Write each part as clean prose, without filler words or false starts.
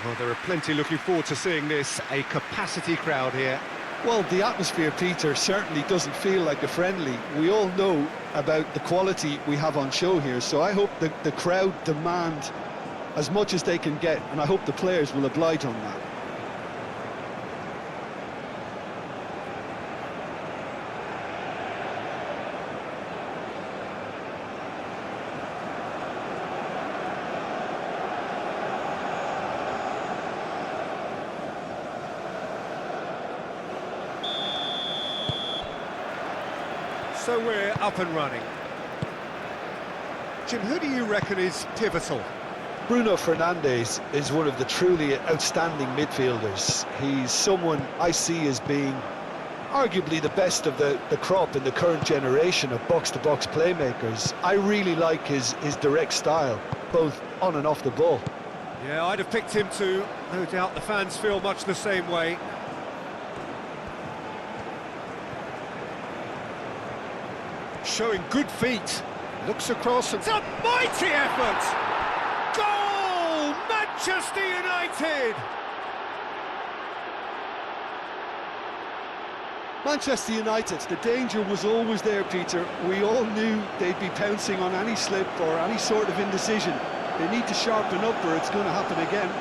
Well, there are plenty looking forward to seeing this. A capacity crowd here. Well, the atmosphere, Peter, certainly doesn't feel like a friendly. We all know about the quality we have on show here, so I hope that the crowd demand as much as they can get, and I hope the players will oblige on that. So we're up and running. Jim, who do you reckon is pivotal? Bruno Fernandes is one of the truly outstanding midfielders. He's someone I see as being arguably the best of the crop in the current generation of box-to-box playmakers. I really like his direct style, both on and off the ball. Yeah, I'd have picked him too. No doubt the fans feel much the same way. Showing good feet. Looks across and... It's a mighty effort! Goal! Manchester United! Manchester United, the danger was always there, Peter. We all knew they'd be pouncing on any slip or any sort of indecision. They need to sharpen up or it's going to happen again.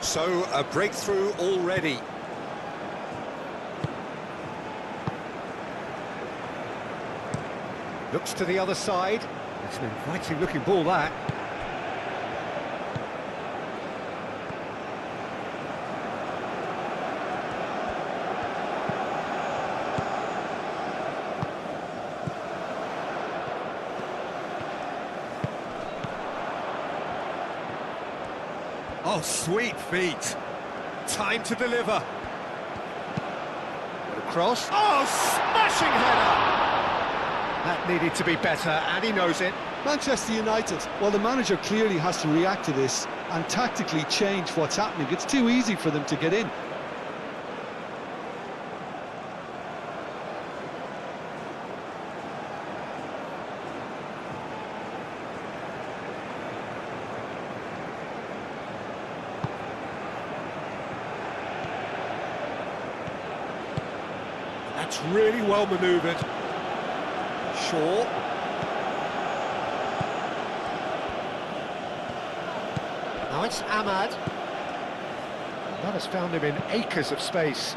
So, a breakthrough already. Looks to the other side. It's an inviting looking ball, that. Oh, sweet feet. Time to deliver. Cross. Oh, smashing header! That needed to be better, and he knows it. Manchester United, well, the manager clearly has to react to this and tactically change what's happening. It's too easy for them to get in. That's really well manoeuvred. Shaw. Now it's Ahmad. That has found him in acres of space.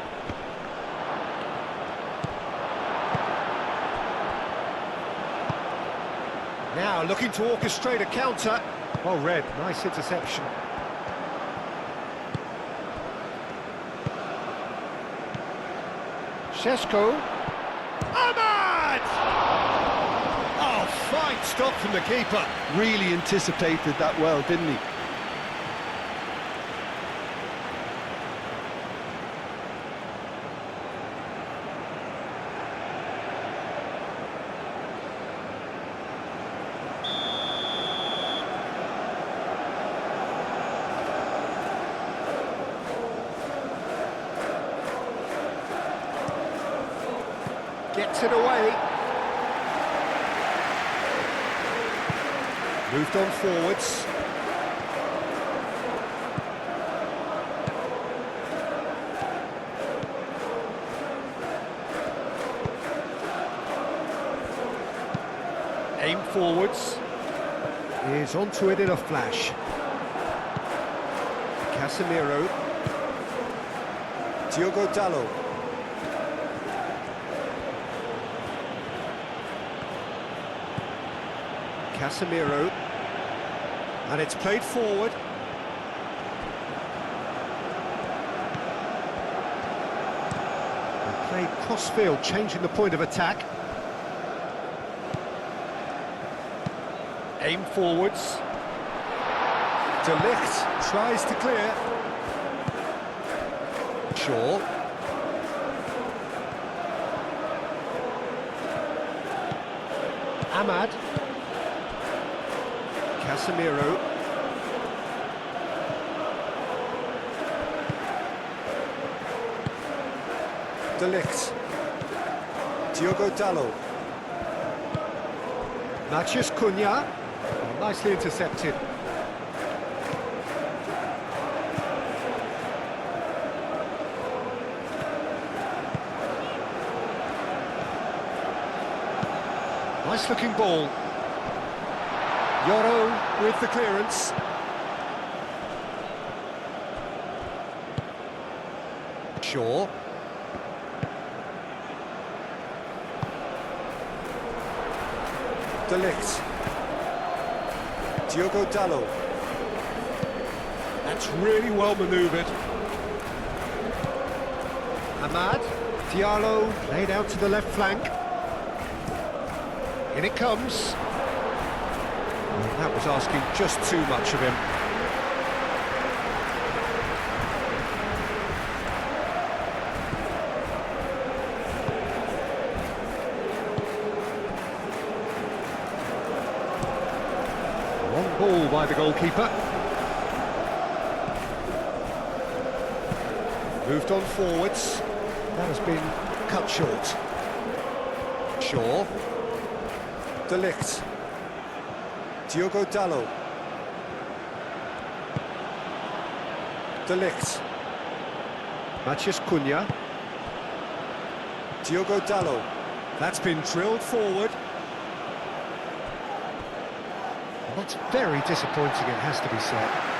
Now looking to orchestrate a counter. Well read, nice interception. Šeško. Ahmad! Oh, fine stop from the keeper. Really anticipated that well, didn't he? Gets it away. Moved on forwards. Aim forwards. Is onto it in a flash. Casemiro. Diogo Dalot. Casemiro, and it's played forward. And played cross-field, changing the point of attack. Aim forwards. De Ligt tries to clear. Shaw. Ahmad. Casemiro. De Ligt. Diogo Dalot. Matheus Cunha. Oh, nicely intercepted. Nice looking ball. Yoro with the clearance. Shaw. De Ligt. Diogo Dalot. That's really well manoeuvred. Ahmad. Diallo laid out to the left flank. In it comes. Well, that was asking just too much of him. Long ball by the goalkeeper. Moved on forwards. That has been cut short. Shaw. De Ligt. Diogo Dalot. De Ligt. Matheus Cunha. Diogo Dalot. That's been drilled forward. And that's very disappointing, it has to be said.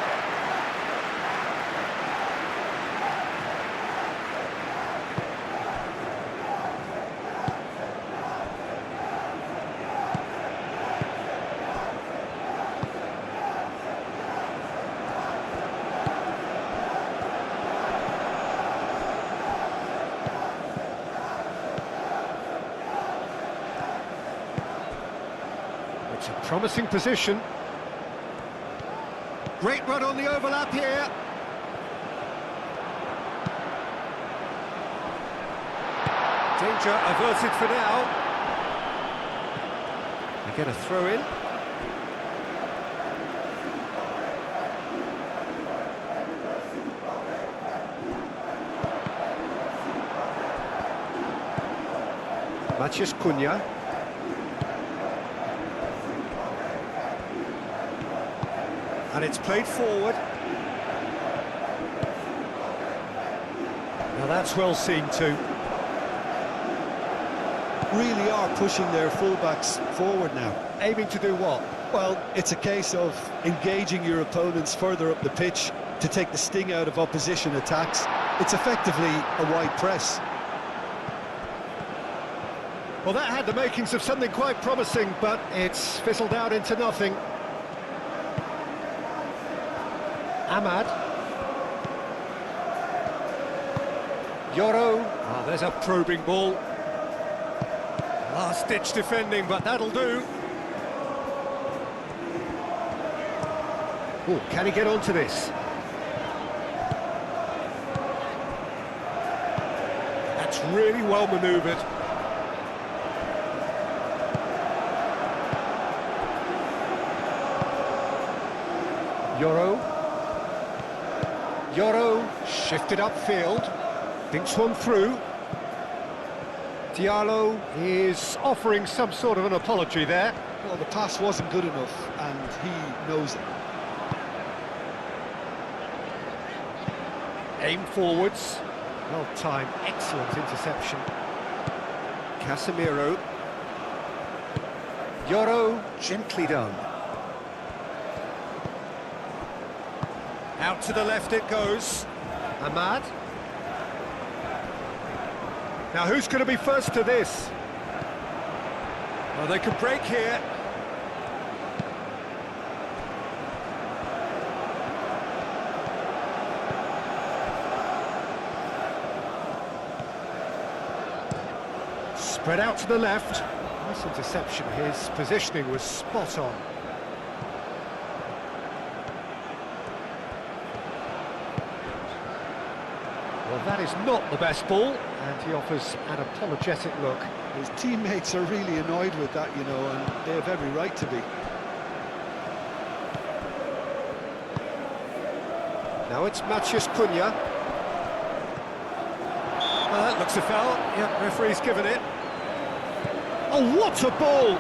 It's a promising position. Great run on the overlap here. Danger averted for now. They get a throw in. Matheus Cunha. And it's played forward. Now that's well seen too. Really are pushing their fullbacks forward now. Aiming to do what? Well, it's a case of engaging your opponents further up the pitch to take the sting out of opposition attacks. It's effectively a wide press. Well, that had the makings of something quite promising, but it's fizzled out into nothing. Ahmad. Yoro. Oh, there's a probing ball. Last-ditch defending, but that'll do. Oh, can he get onto this? That's really well manoeuvred. Yoro. Yoro shifted upfield, thinks one through. Diallo is offering some sort of an apology there. Well, the pass wasn't good enough, and he knows it. Aim forwards. Well timed, excellent interception. Casemiro. Yoro, gently done. Out to the left it goes. Ahmad. Now who's going to be first to this? Well, they could break here. Spread out to the left. Nice interception. His positioning was spot on. Well, that is not the best ball, and he offers an apologetic look. His teammates are really annoyed with that, you know, and they have every right to be. Now it's Matheus Cunha. That looks a foul. Yep, referee's given it. Oh, what a ball!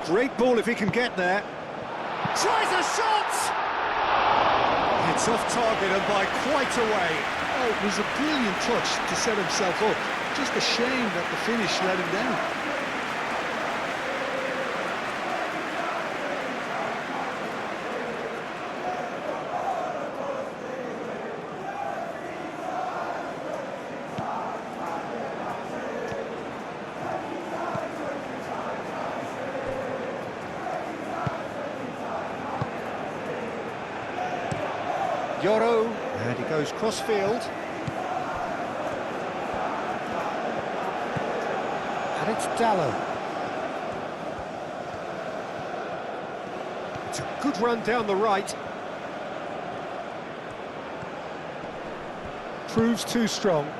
Great ball if he can get there. Tries a shot! It's off target and by quite a way. Oh, it was a brilliant touch to set himself up. Just a shame that the finish let him down. Yoro, and he goes cross-field. And it's Dallo. It's a good run down the right. Proves too strong.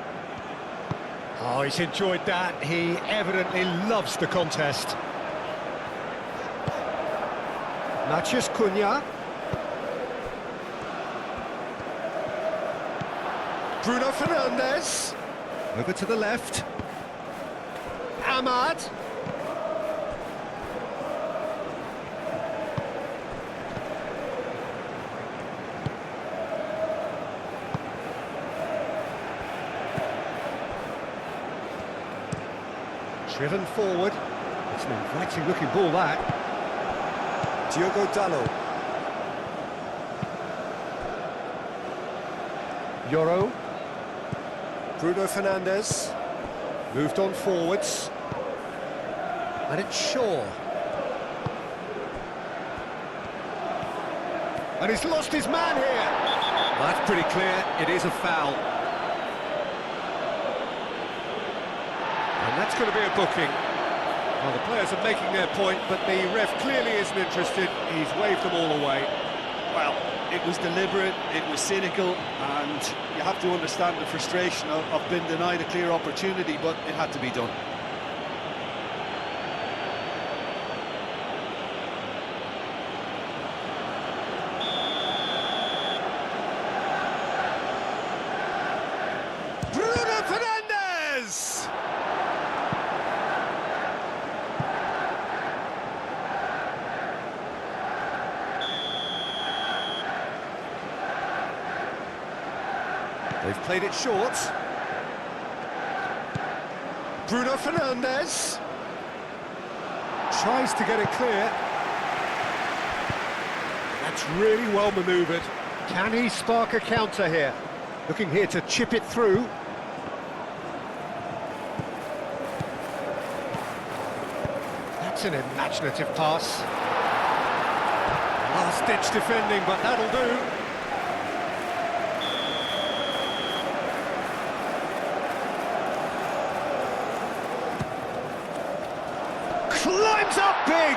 Oh, he's enjoyed that. He evidently loves the contest. Matheus Cunha. Bruno Fernandes, over to the left. Ahmad. Driven forward. It's an inviting looking ball, that. Diogo Dallo. Yoro. Bruno Fernandes, moved on forwards, and it's Shaw. And he's lost his man here. Well, that's pretty clear, it is a foul. And that's going to be a booking. Well, the players are making their point, but the ref clearly isn't interested. He's waved them all away. Well, it was deliberate, it was cynical, and you have to understand the frustration of being denied a clear opportunity, but it had to be done. Bruno Fernandes! They've played it short. Bruno Fernandes tries to get it clear. That's really well manoeuvred. Can he spark a counter here? Looking here to chip it through. That's an imaginative pass. Last-ditch defending, but that'll do. Climbs up big!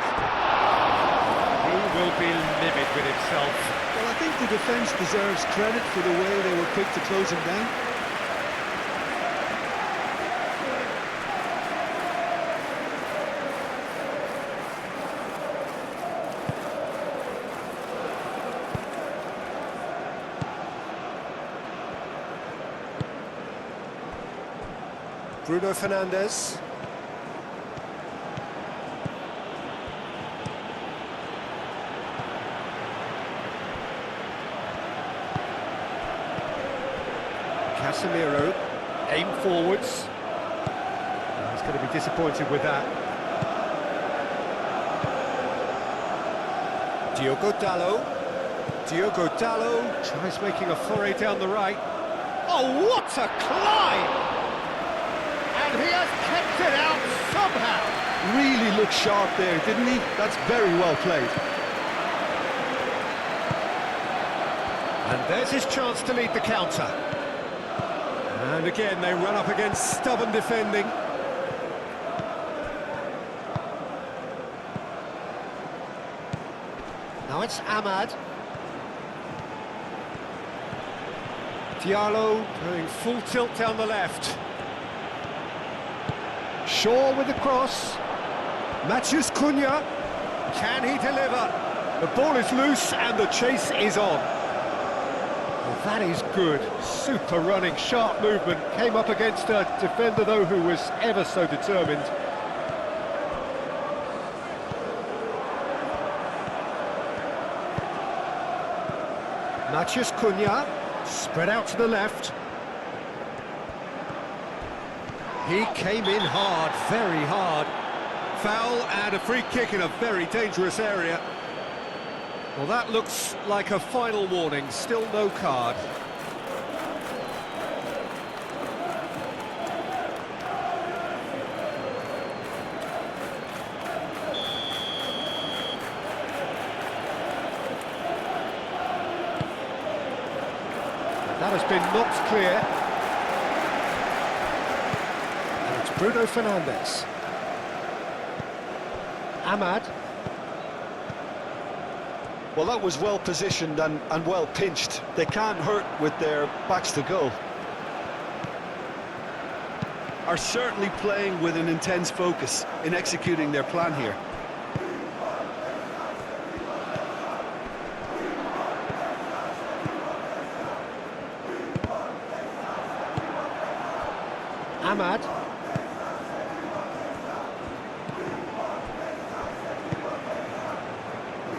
He will be livid with himself. Well, I think the defence deserves credit for the way they were quick to close him down. Bruno Fernandes. Casemiro, aim forwards. He's going to be disappointed with that. Diogo Dallo. Diogo Dallo tries making a foray down the right. Oh, what a climb! And he has kept it out somehow. Really looked sharp there, didn't he? That's very well played. And there's his chance to lead the counter. And again, they run up against stubborn defending. Now it's Ahmad. Diallo going full tilt down the left. Shaw with the cross. Matheus Cunha. Can he deliver? The ball is loose and the chase is on. Well, that is good. Super running, sharp movement. Came up against a defender, though, who was ever so determined. Matheus Cunha. Spread out to the left. He came in hard, very hard. Foul and a free kick in a very dangerous area. Well, that looks like a final warning, still no card. That has been knocked clear. And it's Bruno Fernandes. Ahmad. Well, that was well positioned and well pinched. They can't hurt with their backs to goal. Are certainly playing with an intense focus in executing their plan here. Ahmad.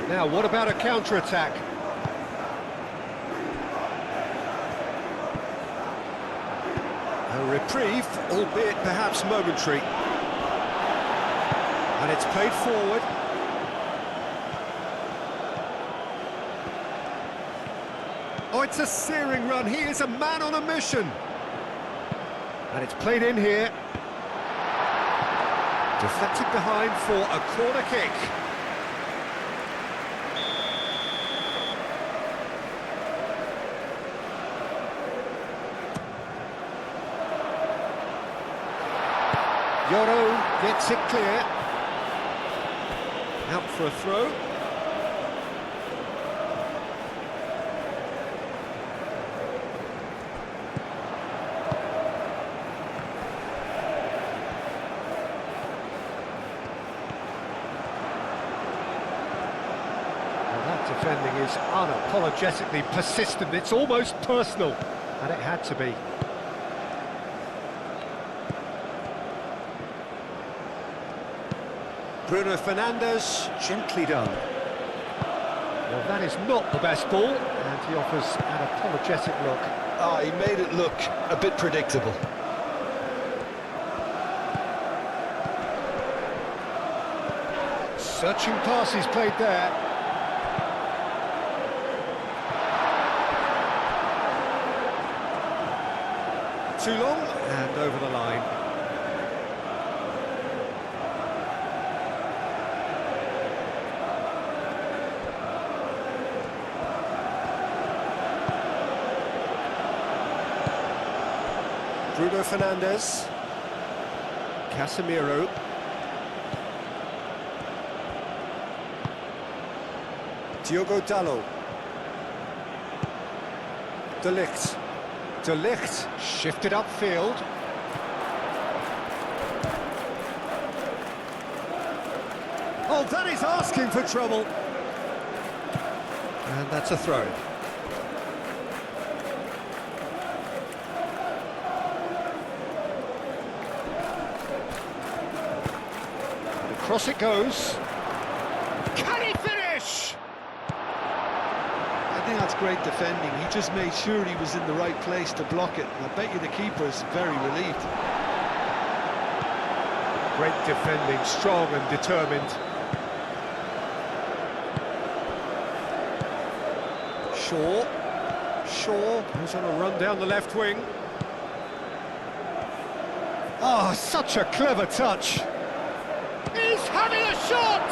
Now, what about a counter-attack? A reprieve, albeit perhaps momentary. And it's played forward. Oh, it's a searing run. He is a man on a mission. And it's played in here. Deflected behind for a corner kick. Yoro gets it clear. Out for a throw. Defending is unapologetically persistent. It's almost personal, and it had to be. Bruno Fernandes, gently done. Well, that is not the best ball, and he offers an apologetic look. Ah, he made it look a bit predictable. Searching pass he's played there. Too long, and over the line. Bruno Fernandes. Casemiro. Diogo Dalot. De Ligt. De Ligt shifted upfield. Oh, that is asking for trouble. And that's a throw. And across it goes. Can he finish? I think that's great defending. He just made sure he was in the right place to block it. And I bet you the keeper is very relieved. Great defending, strong and determined. Shaw goes on a run down the left wing. Oh, such a clever touch. He's having a shot!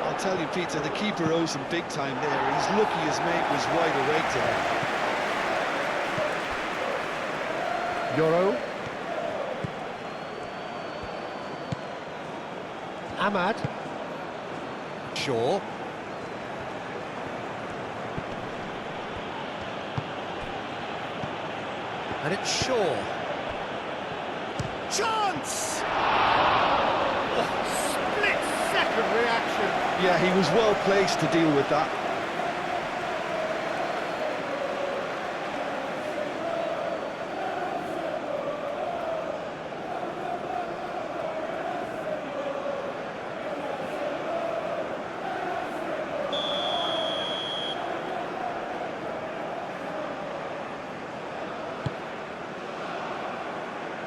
Oh, tell you, Peter, the keeper owes him big time there. He's lucky his mate was wide awake today. Yoro. Ahmad. Shaw. And it's Shaw. Chance! Oh, split-second reaction. Yeah, he was well placed to deal with that.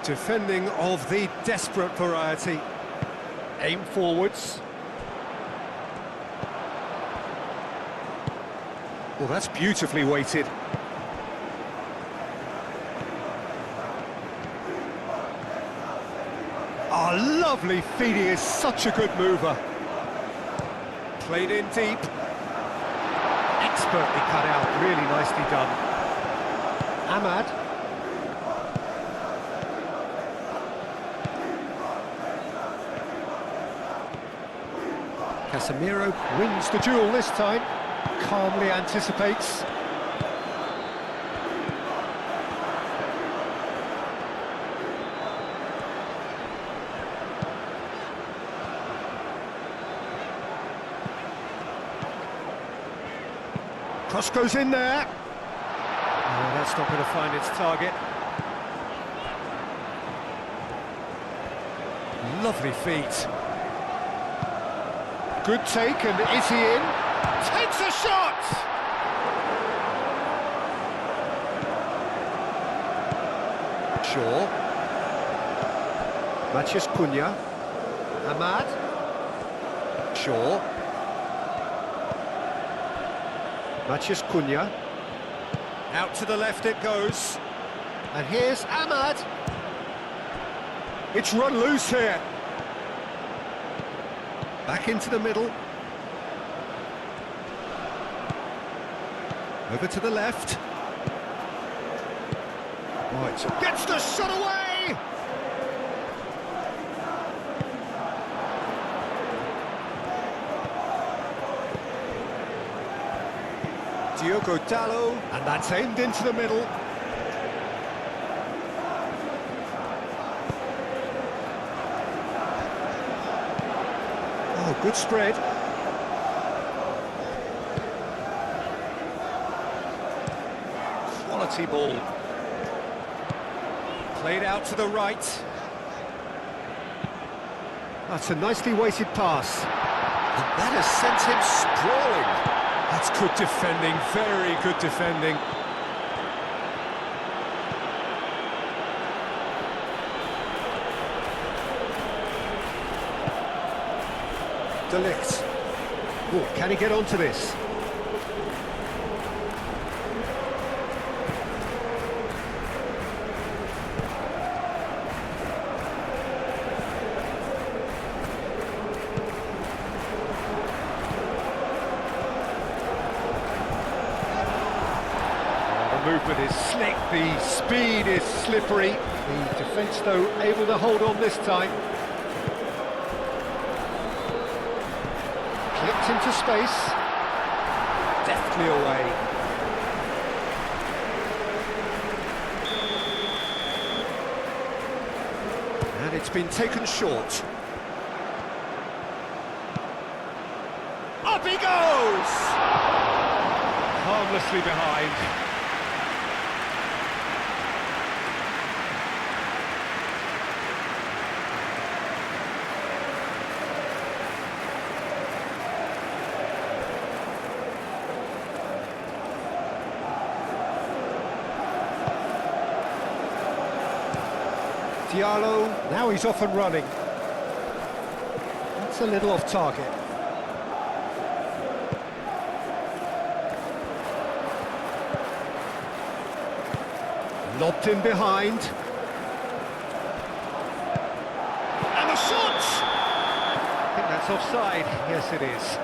Defending of the desperate variety. Aim forwards. Well, that's beautifully weighted. Oh, lovely feed. He is such a good mover. Played in deep. Expertly cut out. Really nicely done. Ahmad. Casemiro wins the duel this time, calmly anticipates. Cross goes in there. Oh, that's not going to find its target. Lovely feet. Good take, and is he in? Takes a shot! Shaw. Matheus Cunha. Ahmad. Shaw. Matheus Cunha. Out to the left it goes. And here's Ahmad. It's run loose here. Back into the middle. Over to the left. Right, gets the shot away! Diogo Dalot, and that's aimed into the middle. Oh, good spread. Quality ball. Played out to the right. That's a nicely weighted pass. And that has sent him sprawling. That's good defending, very good defending. De Ligt. Oh, can he get onto this? The movement is slick, the speed is slippery. The defence, though, able to hold on this time. Clipped into space, deftly away. And it's been taken short. Up he goes! Harmlessly behind. Diallo, now he's off and running. That's a little off target. Lobbed in behind. And the shot! I think that's offside. Yes, it is.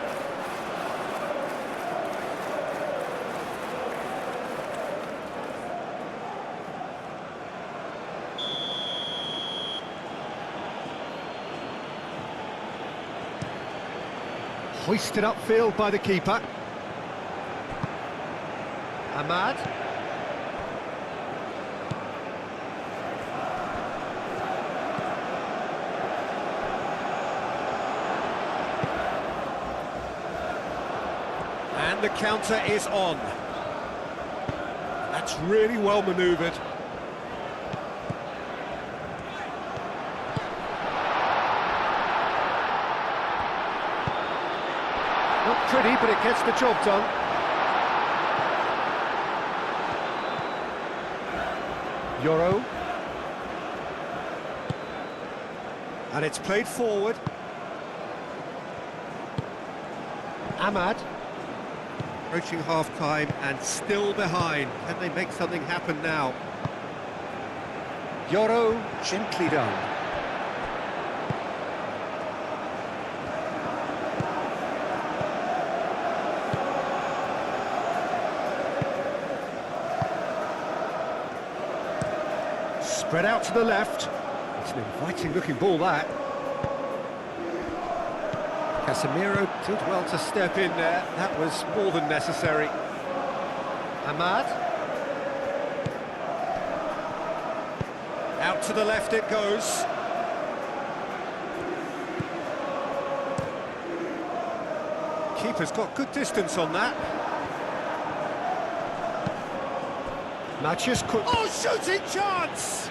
Hoisted upfield by the keeper. Ahmad. And the counter is on. That's really well manoeuvred. Not pretty, but it gets the job done. Euro. And it's played forward. Ahmad. Approaching half-time and still behind. Can they make something happen now? Euro, gently done. Spread out to the left. It's an inviting-looking ball, that. Casemiro did well to step in there. That was more than necessary. Ahmad. Out to the left it goes. Keeper's got good distance on that. Matches could... Oh, shooting chance!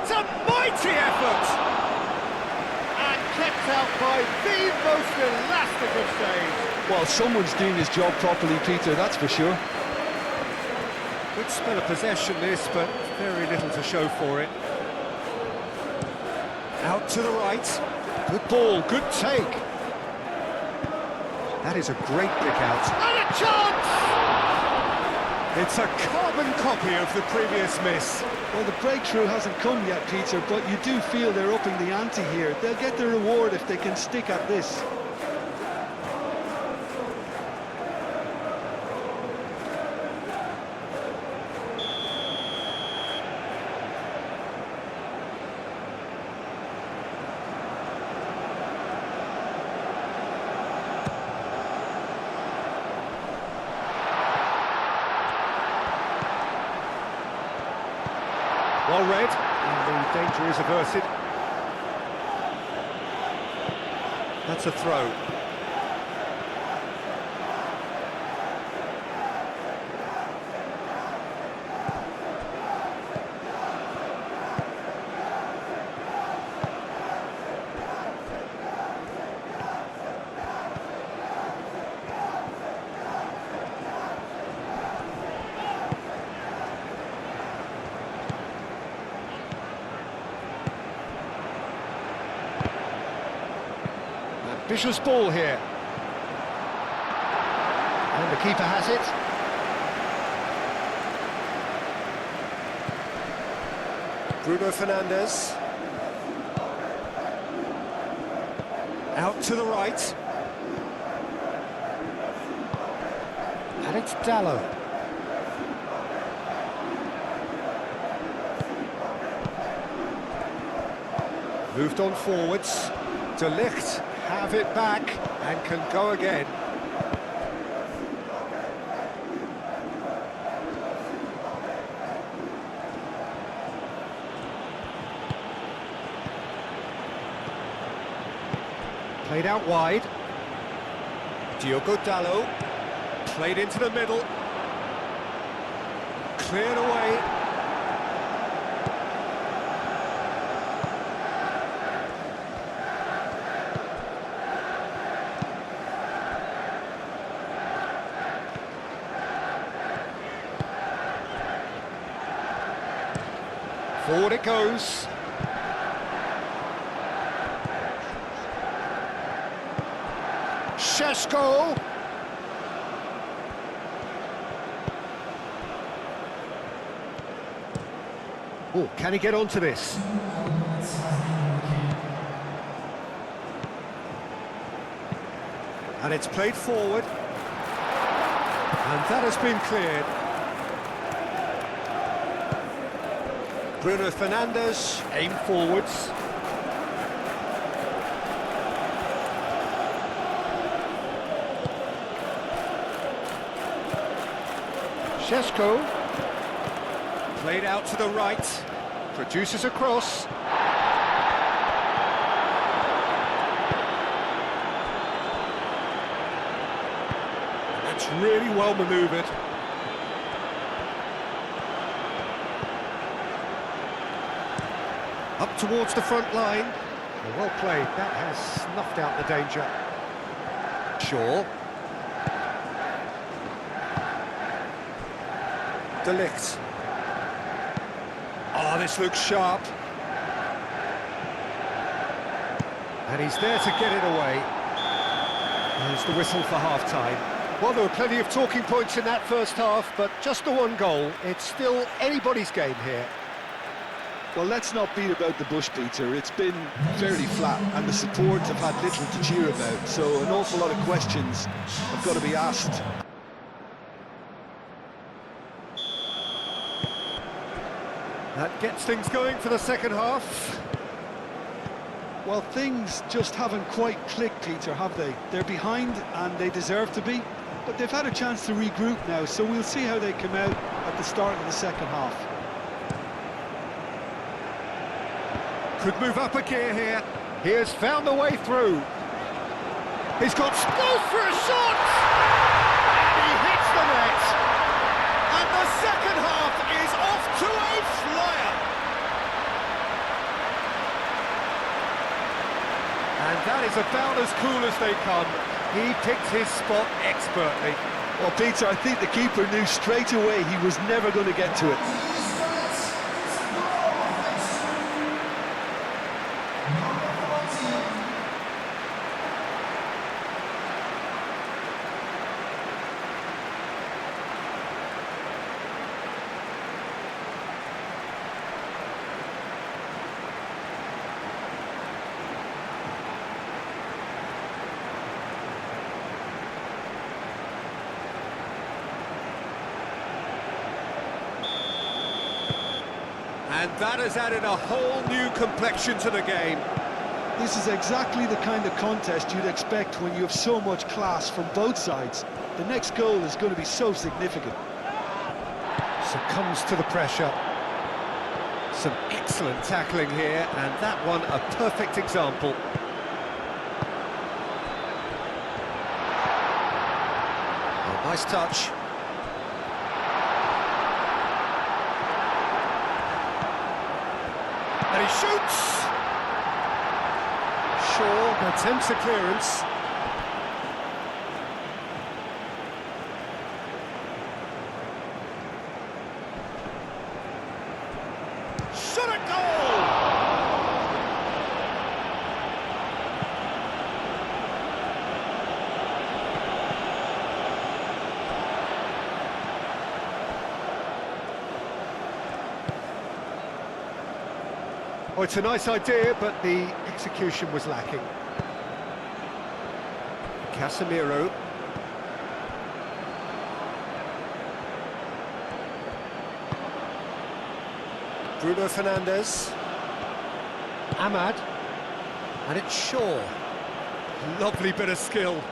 It's a mighty effort! And kept out by the most elastic of saves. Well, someone's doing his job properly, Peter, that's for sure. Good spell of possession this, but very little to show for it. Out to the right. Good ball, good take. That is a great pick out. And a chance! It's a carbon copy of the previous miss. Well, the breakthrough hasn't come yet, Peter, but you do feel they're upping the ante here. They'll get the reward if they can stick at this. Well read, and the danger is averted. That's a throw. Ambitious ball here. And the keeper has it. Bruno Fernandes. Out to the right. And it's Dallo. Moved on forwards. De Ligt have it back and can go again. Played out wide. Diogo Dallo. Played into the middle. Cleared away. Forward it goes. Šeško. Oh, can he get onto this? And it's played forward. And that has been cleared. Bruno Fernandes, aim forwards. Šeško, played out to the right, produces a cross. That's really well manoeuvred. Up towards the front line. Well played, that has snuffed out the danger. Shaw. De Ligt. Oh, this looks sharp. And he's there to get it away. There's the whistle for half-time. Well, there were plenty of talking points in that first half, but just the one goal. It's still anybody's game here. Well, let's not beat about the bush, Peter. It's been fairly flat, and the support have had little to cheer about, so an awful lot of questions have got to be asked. That gets things going for the second half. Well, things just haven't quite clicked, Peter, have they? They're behind, and they deserve to be, but they've had a chance to regroup now, so we'll see how they come out at the start of the second half. Could move up a gear here. He has found a way through. He's got goes for a shot! And he hits the net. And the second half is off to a flyer. And that is about as cool as they come. He picked his spot expertly. Well, Peter, I think the keeper knew straight away he was never going to get to it. And that has added a whole new complexion to the game. This is exactly the kind of contest you'd expect when you have so much class from both sides. The next goal is going to be so significant. Succumbs to the pressure. Some excellent tackling here, and that one a perfect example. Oh, nice touch. And he shoots! Shaw attempts a clearance. Shot at goal! Oh, it's a nice idea, but the execution was lacking. Casemiro. Bruno Fernandes. Ahmad. And it's Shaw. Lovely bit of skill.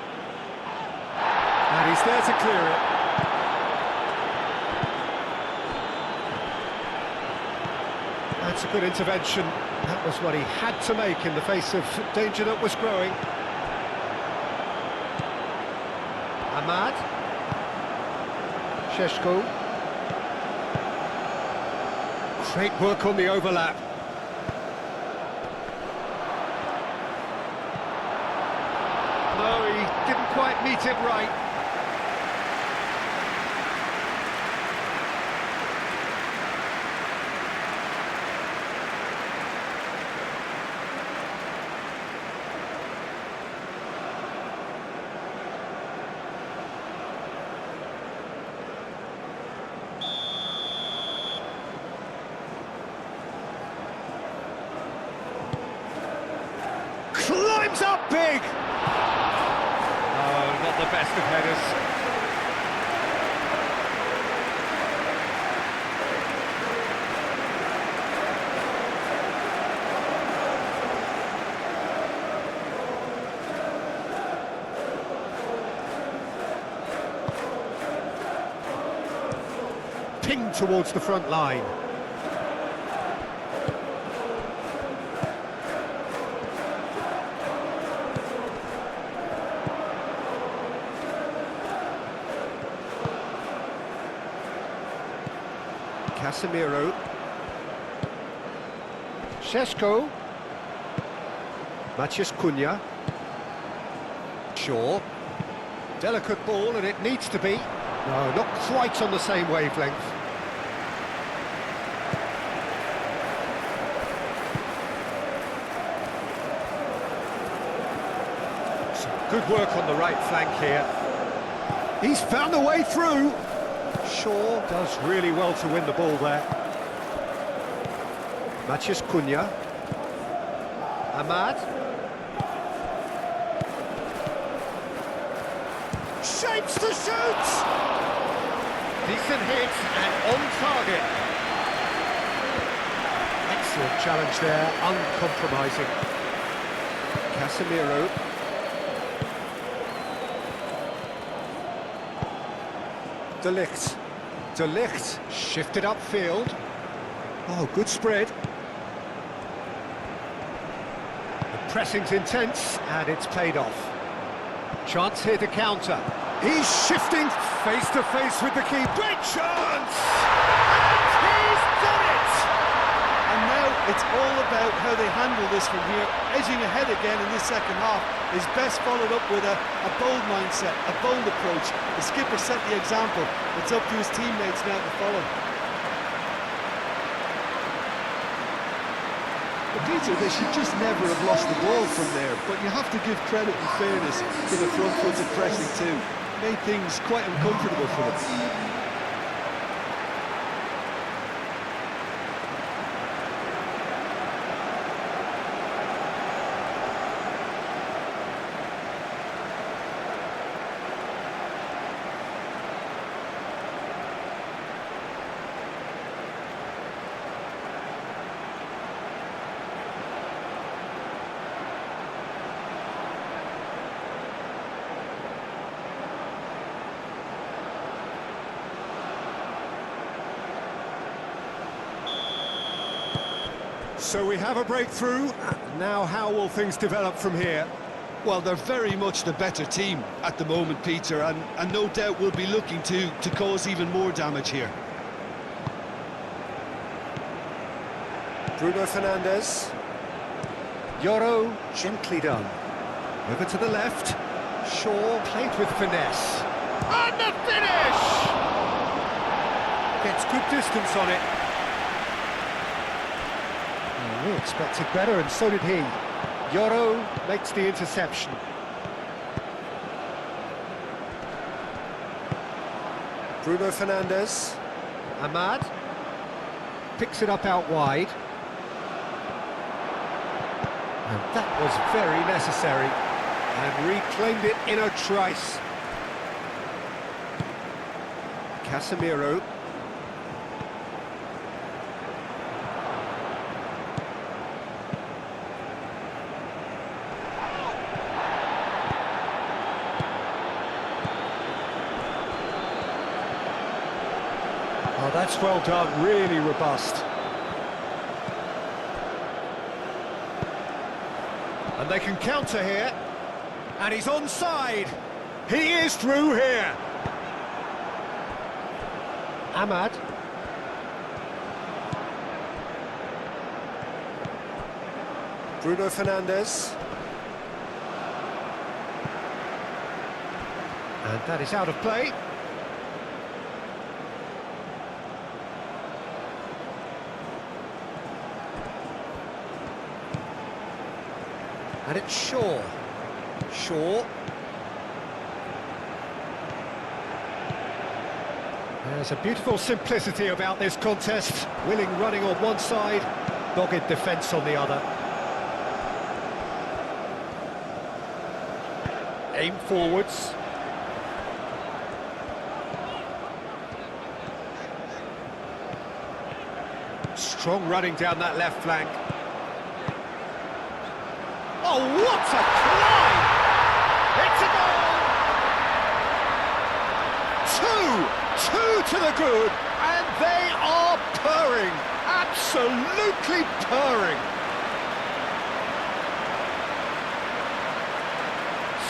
And he's there to clear it. That's a good intervention. That was what he had to make in the face of danger that was growing. Ahmad. Šeško. Great work on the overlap. No, he didn't quite meet it right. Climbs up big! Oh, not the best of headers. towards the front line. Casemiro. Šeško. Maciej Cunha. Shaw. Delicate ball, and it needs to be. No, not quite on the same wavelength. Some good work on the right flank here. He's found a way through. Shaw does really well to win the ball there. Maciej Cunha. Ahmad. Shapes to shoot! Decent hit and on target. Excellent challenge there, uncompromising. Casemiro. De Ligt. De Ligt shifted upfield. Oh, good spread. The pressing's intense and it's paid off. Chance here to counter. He's shifting face to face with the keeper. Great chance! And he's done it! And now it's all about how they handle this from here. Edging ahead again in this second half is best followed up with a bold mindset, a bold approach. The skipper set the example. It's up to his teammates now to follow. Peter, they should just never have lost the ball from there, but you have to give credit and fairness to the front-footed pressing too. Made things quite uncomfortable for them. So we have a breakthrough. Now how will things develop from here? Well, they're very much the better team at the moment, Peter, and no doubt will be looking to cause even more damage here. Bruno Fernandes. Yoro, gently done. Over to the left. Shaw played with finesse. And the finish! Gets good distance on it. We expected better, and so did he. Yoro makes the interception. Bruno Fernandes. Ahmad picks it up out wide. And that was very necessary. And reclaimed it in a trice. Casemiro. Oh, that's well done, really robust. And they can counter here. And he's onside. He is through here. Ahmad. Bruno Fernandes. And that is out of play. And it's Shaw. Shaw. There's a beautiful simplicity about this contest. Willing running on one side, dogged defence on the other. Aim forwards. Strong running down that left flank. Oh, what a climb! It's a goal! Two to the good, and They are purring, absolutely purring.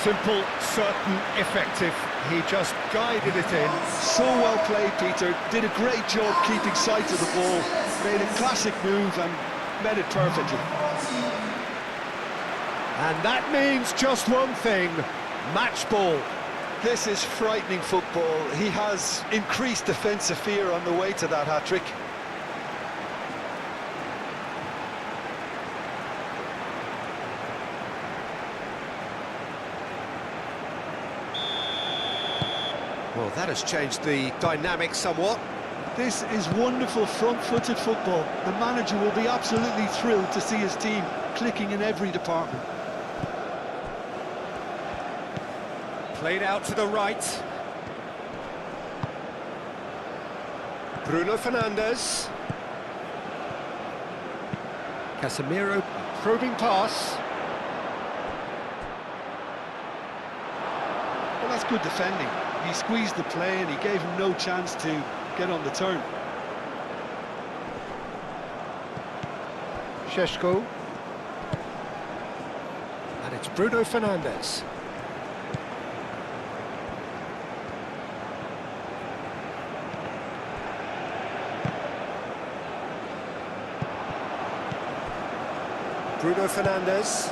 Simple, certain, effective. He just guided it in. So well played, Peter. Did a great job keeping sight of the ball. Made a classic move and met it perfectly. And that means just one thing, match ball. This is frightening football. He has increased defensive fear on the way to that hat-trick. Well, that has changed the dynamic somewhat. This is wonderful front-footed football. The manager will be absolutely thrilled to see his team clicking in every department. Played out to the right. Bruno Fernandes. Casemiro, probing pass. Well, that's good defending. He squeezed the play and he gave him no chance to get on the turn. Šeško. And it's Bruno Fernandes. Bruno Fernandes.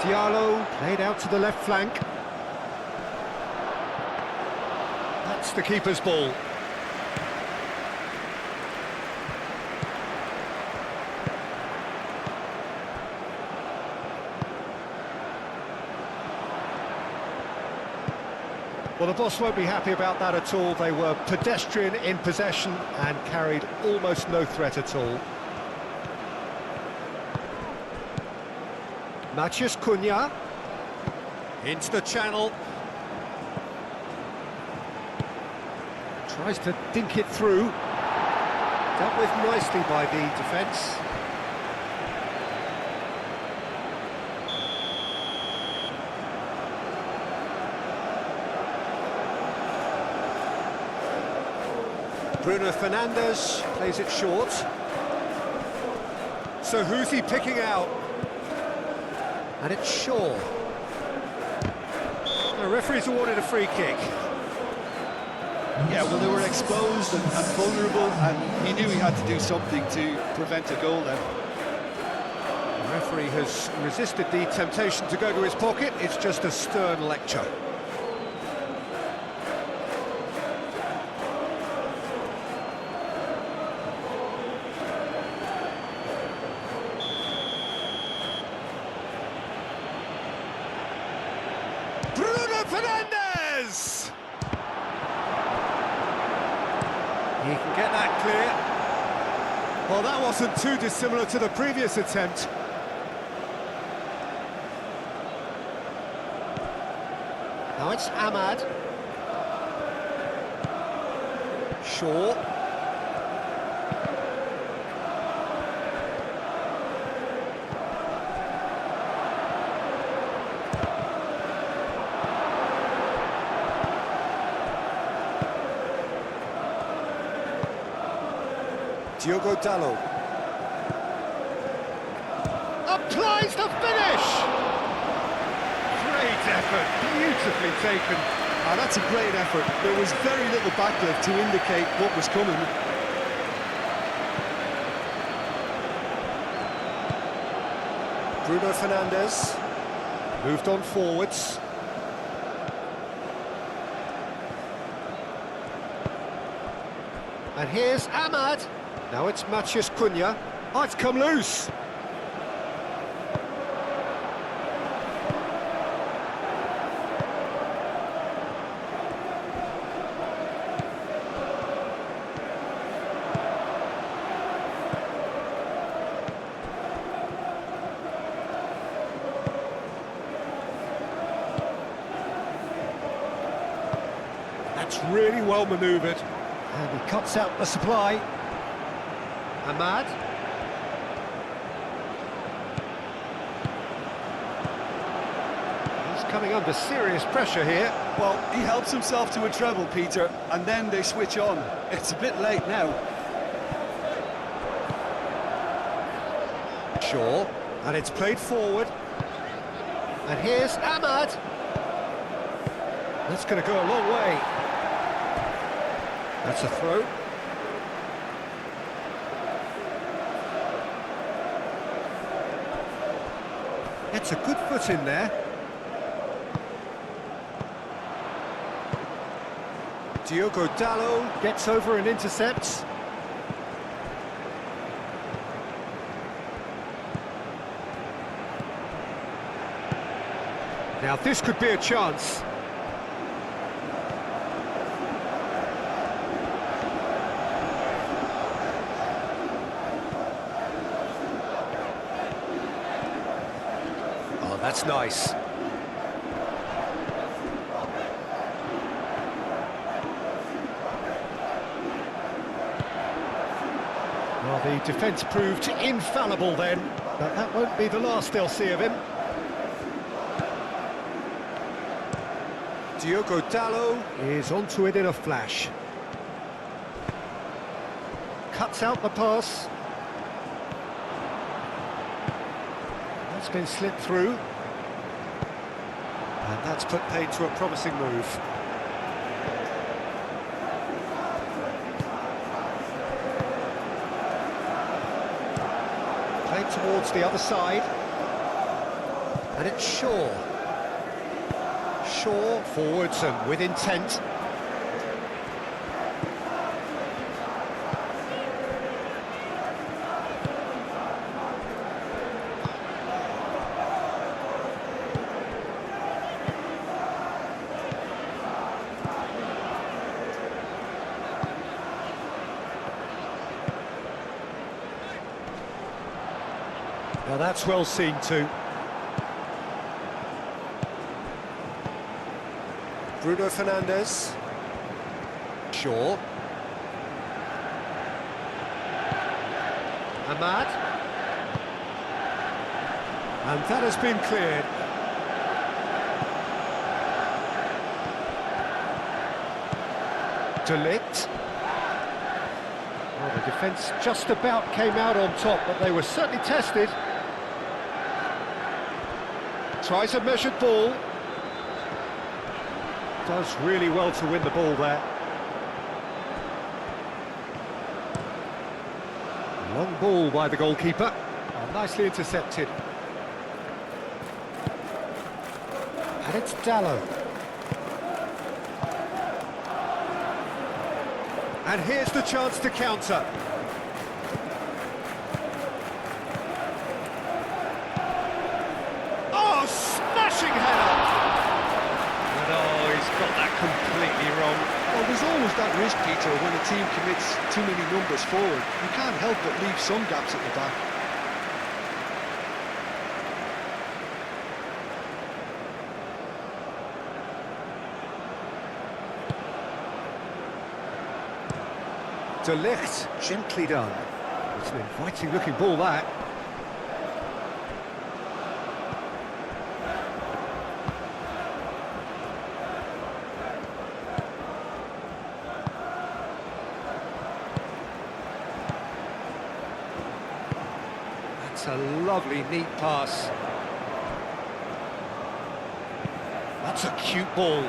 Diallo played out to the left flank. That's the keeper's ball. Well, the boss won't be happy about that at all. They were pedestrian in possession and carried almost no threat at all. Matheus Cunha into the channel, tries to dink it through, dealt with nicely by the defence. Bruno Fernandes plays it short. So who's he picking out? And it's Shaw. The referee's awarded a free kick. Yeah, well, they were exposed and vulnerable, and he knew he had to do something to prevent a goal then. The referee has resisted the temptation to go to his pocket. It's just a stern lecture. Bruno Fernandes! He can get that clear. Well, that wasn't too dissimilar to the previous attempt. Now it's Ahmad. Shaw. Diogo Dalot applies the finish. Great effort, beautifully taken. That's a great effort. There was very little backlift to indicate what was coming. Bruno Fernandes moved on forwards. And here's Ahmad. Now it's Matheus Cunha. Oh, it's come loose. That's really well manoeuvred. And he cuts out the supply. Ahmad. He's coming under serious pressure here. Well, he helps himself to a treble, Peter, and then they switch on. It's a bit late now. Shaw, and it's played forward. And here's Ahmad. That's going to go a long way. That's a throw. It's a good foot in there. Diogo Dalot gets over and intercepts. Now this could be a chance. Oh, that's nice. Well, the defence proved infallible then, but that won't be the last they'll see of him. Diogo Dalot is onto it in a flash. Cuts out the pass. That's been slipped through. And that's put paid to a promising move. Played towards the other side. And it's Shaw. Shaw forwards and with intent. Now that's well seen too. Bruno Fernandes. Shaw. Ahmad. And that has been cleared. Delict. Well, the defence just about came out on top, but they were certainly tested. Tries a measured ball. Does really well to win the ball there. Long ball by the goalkeeper. Oh, nicely intercepted. And it's Dalot. And here's the chance to counter. Oh, smashing header! Got that completely wrong. Well, there's always that risk, Peter, when a team commits too many numbers forward. You can't help but leave some gaps at the back. De Ligt, gently done. It's an inviting looking ball, that. That's a lovely, neat pass. That's a cute ball.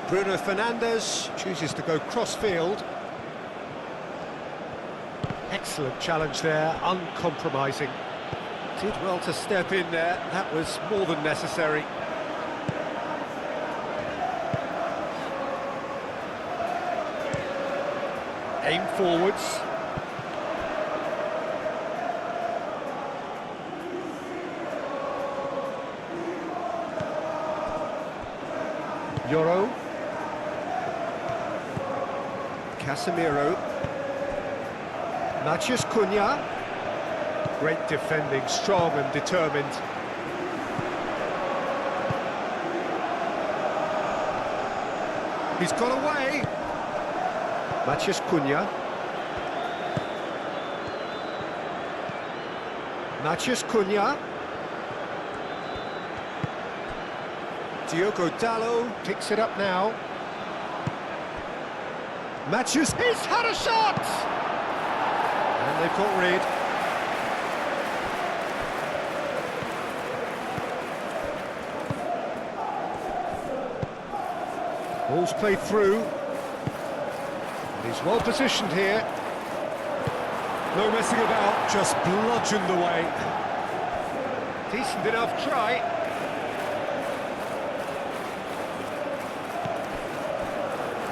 Bruno Fernandes chooses to go cross-field. Excellent challenge there, uncompromising. Did well to step in there, that was more than necessary. Aim forwards. Yoro. Casemiro. Matheus Cunha. Great defending, strong and determined. He's got away. Matheus Cunha. Matheus Cunha. Diogo Dalot picks it up now. Matheus, he's had a shot! And they've got rid. Ball's played through. And he's well positioned here. No messing about, just bludgeoned away. Decent enough try.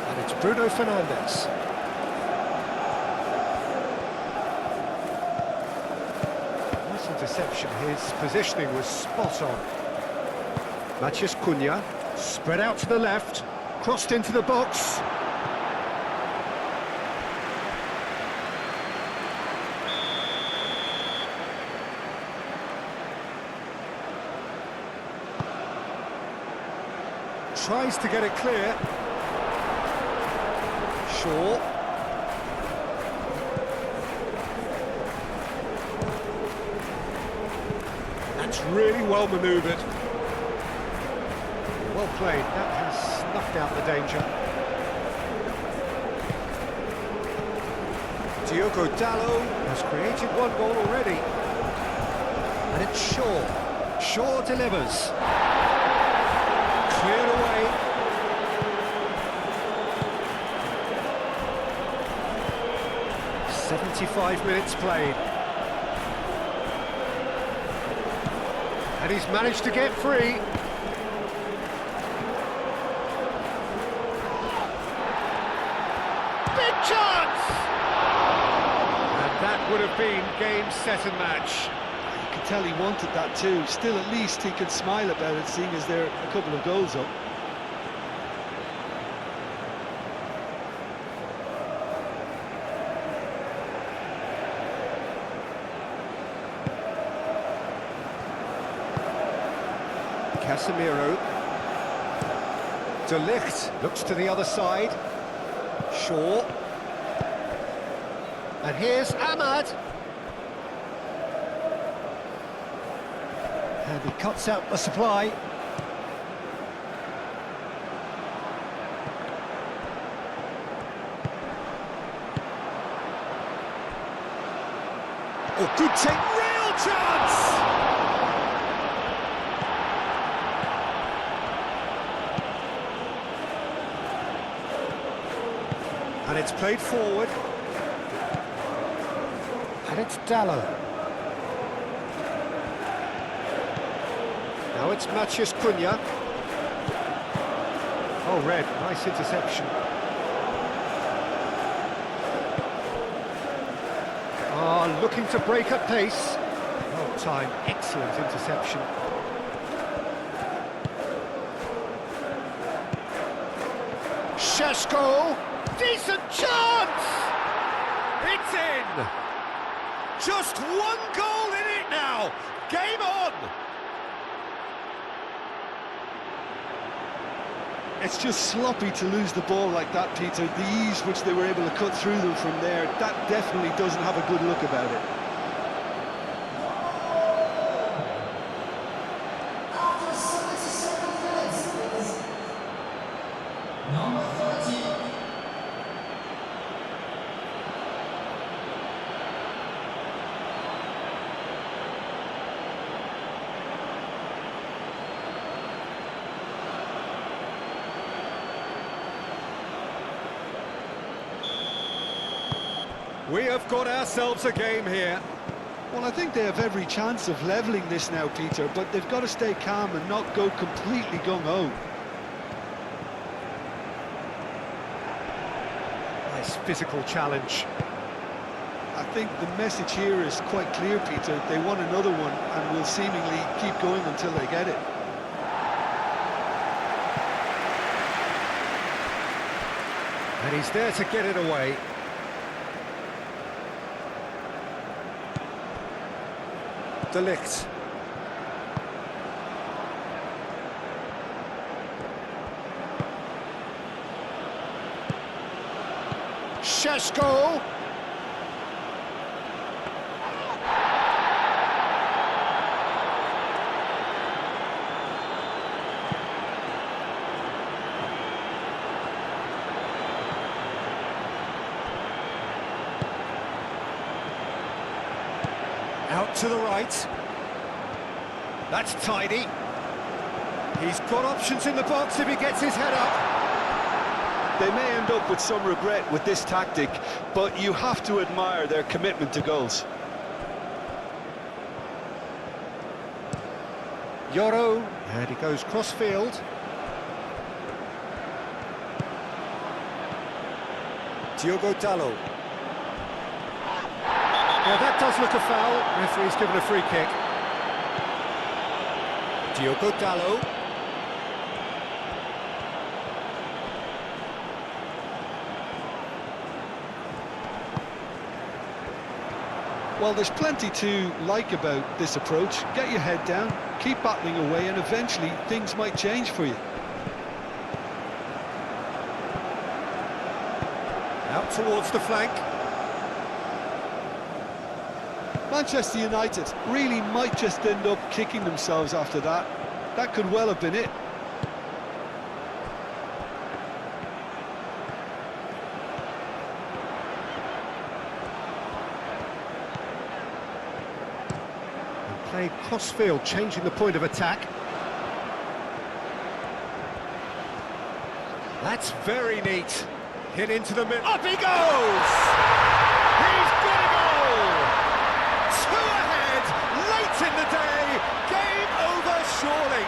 And it's Bruno Fernandes. Nice interception, his positioning was spot on. Matheus Cunha, spread out to the left, crossed into the box. Tries to get it clear. Shaw. That's really well manoeuvred. Well played. That has snuffed out the danger. Diogo Dalot has created one goal already. And it's Shaw. Shaw delivers. Cleared away. "75 minutes played. And he's managed to get free. Big chance! And that would have been game, set and match. You could tell he wanted that too. Still, at least he could smile about it, seeing as they're a couple of goals up. Casemiro. De Ligt looks to the other side. Shaw. And here's Ahmad. And he cuts out the supply. Oh, good take, real chance! And it's played forward. And it's Dalot. Now it's Matheus Cunha. Oh, red, nice interception. Looking to break at pace. Oh, time, excellent interception. Šeško, decent chance! It's in! Just one goal in it now! Game on! It's just sloppy to lose the ball like that, Peter. The ease which they were able to cut through them from there, that definitely doesn't have a good look about it. We have got ourselves a game here. Well, I think they have every chance of levelling this now, Peter, but they've got to stay calm and not go completely gung-ho. Nice physical challenge. I think the message here is quite clear, Peter. They want another one and will seemingly keep going until they get it. And he's there to get it away. De Ligt. Šeško. Out to the right. That's tidy. He's got options in the box if he gets his head up. They may end up with some regret with this tactic, but you have to admire their commitment to goals. Yoro, and he goes cross-field. Diogo Dalot. Yeah, that does look a foul. Referee's given a free kick. Diogo Dalot. Well, there's plenty to like about this approach. Get your head down, keep battling away, and eventually things might change for you. Out towards the flank. Manchester United really might just end up kicking themselves after that. That could well have been it. Played cross-field, changing the point of attack. That's very neat. Hit into the middle. Up he goes! He's got a goal! Two ahead, late in the day. Game over, surely.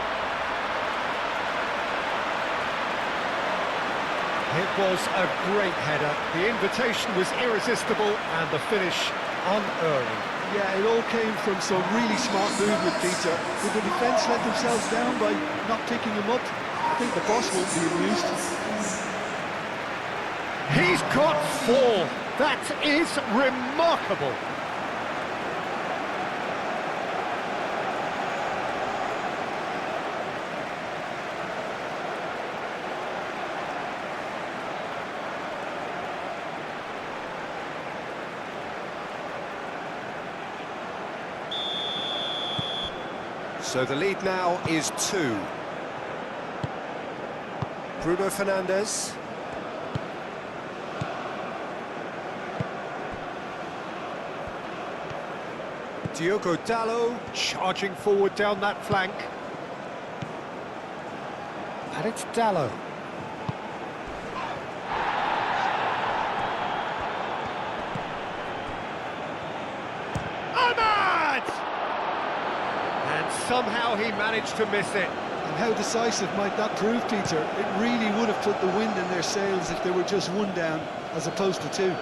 It was a great header. The invitation was irresistible and the finish unerring. Yeah, it all came from some really smart movement, Peter. Did the defence let themselves down by not picking him up? I think the boss won't be amused. He's got four. That is remarkable. So the lead now is 2. Bruno Fernandes. Diogo Dalot charging forward down that flank. And it's Dalot. Somehow he managed to miss it. And how decisive might that prove, Peter? It really would have put the wind in their sails if they were just one down as opposed to 2.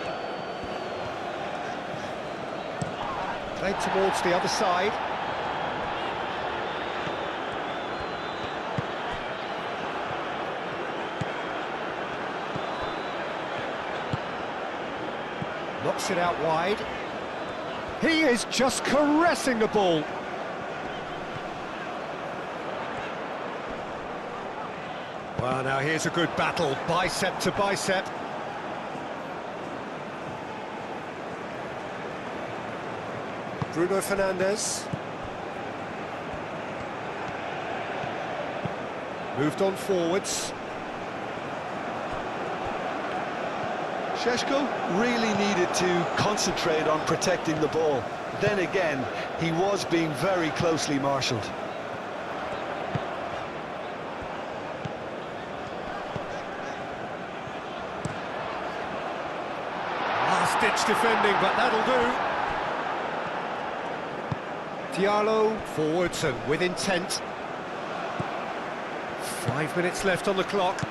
Played towards the other side. Knocks it out wide. He is just caressing the ball. Well, now here's a good battle, bicep to bicep. Bruno Fernandes. Moved on forwards. Šeško really needed to concentrate on protecting the ball. Then again, he was being very closely marshalled. Last-ditch defending, but that'll do. Diallo forwards and with intent. 5 minutes left on the clock.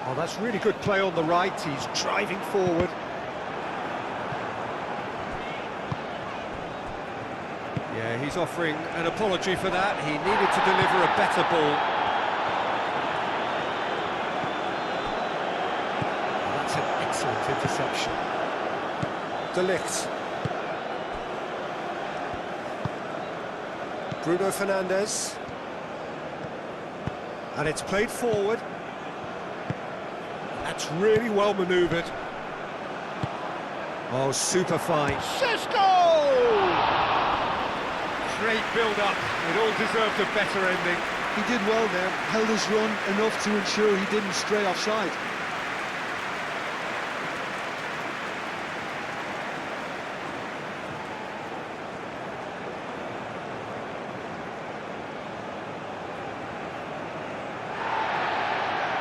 Oh, that's really good play on the right. He's driving forward. Yeah, he's offering an apology for that. He needed to deliver a better ball. That's an excellent interception. De Ligt. Bruno Fernandes. And it's played forward. That's really well manoeuvred. Oh, super fine. Cisco! Great build-up. It all deserved a better ending. He did well there, held his run enough to ensure he didn't stray offside.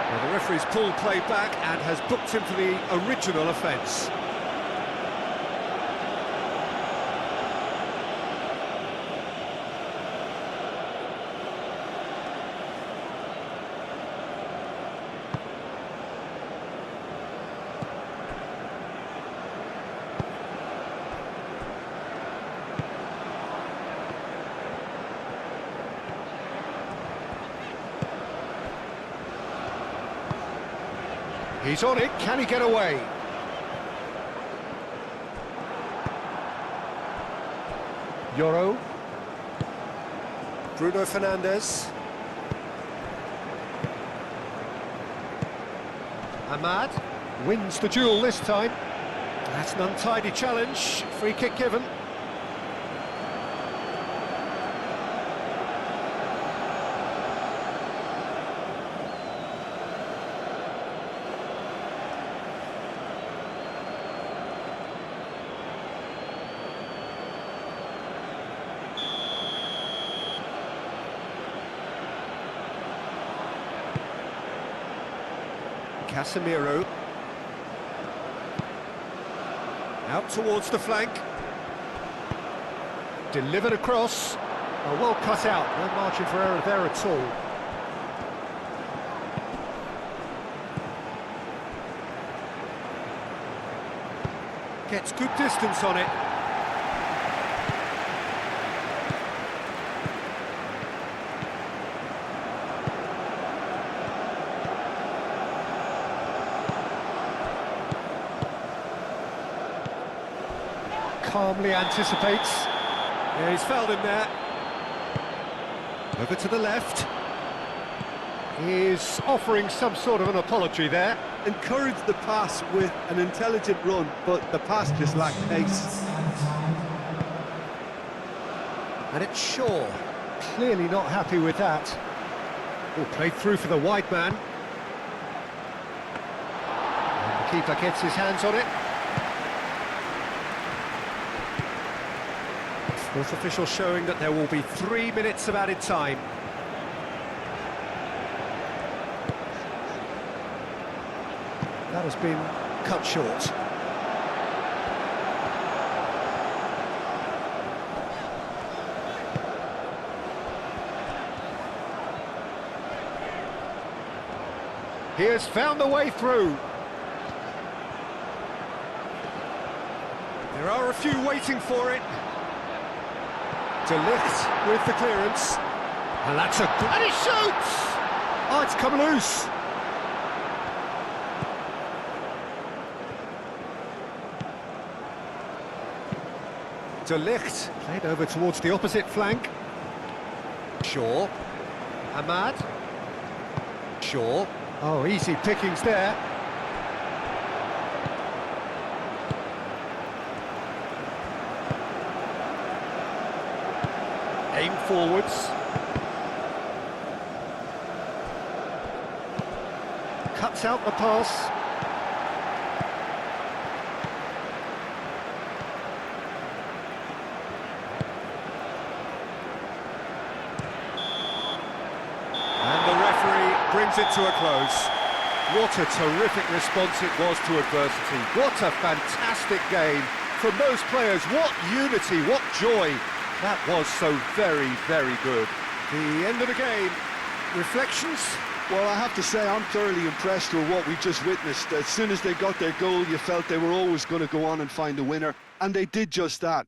Well, the referee's pulled play back and has booked him for the original offence. He's on it, can he get away? Yoro. Bruno Fernandes. Ahmad wins the duel this time. That's an untidy challenge, free kick given. Casemiro. Out towards the flank. Delivered across. Oh, well cut out. No margin for error there at all. Gets good distance on it. Calmly anticipates. Yeah, he's fouled him there. Over to the left. He's offering some sort of an apology there. Encouraged the pass with an intelligent run, but the pass just lacked pace. And it's Shaw. Clearly not happy with that. Oh, played through for the wide man. And the keeper gets his hands on it. Fourth official showing that there will be 3 minutes of added time. That has been cut short. He has found the way through. There are a few waiting for it. De Ligt with the clearance. And that's a... And he shoots! Oh, it's come loose. De Ligt played over towards the opposite flank. Shaw. Ahmad. Shaw. Oh, easy pickings there. Aim forwards. Cuts out the pass. And the referee brings it to a close. What a terrific response it was to adversity. What a fantastic game from those players. What unity, what joy. That was so very, very good. The end of the game. Reflections? Well, I have to say, I'm thoroughly impressed with what we just witnessed. As soon as they got their goal, you felt they were always going to go on and find a winner, and they did just that.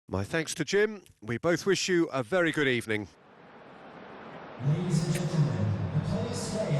My thanks to Jim. We both wish you a very good evening. Ladies and gentlemen, the players stay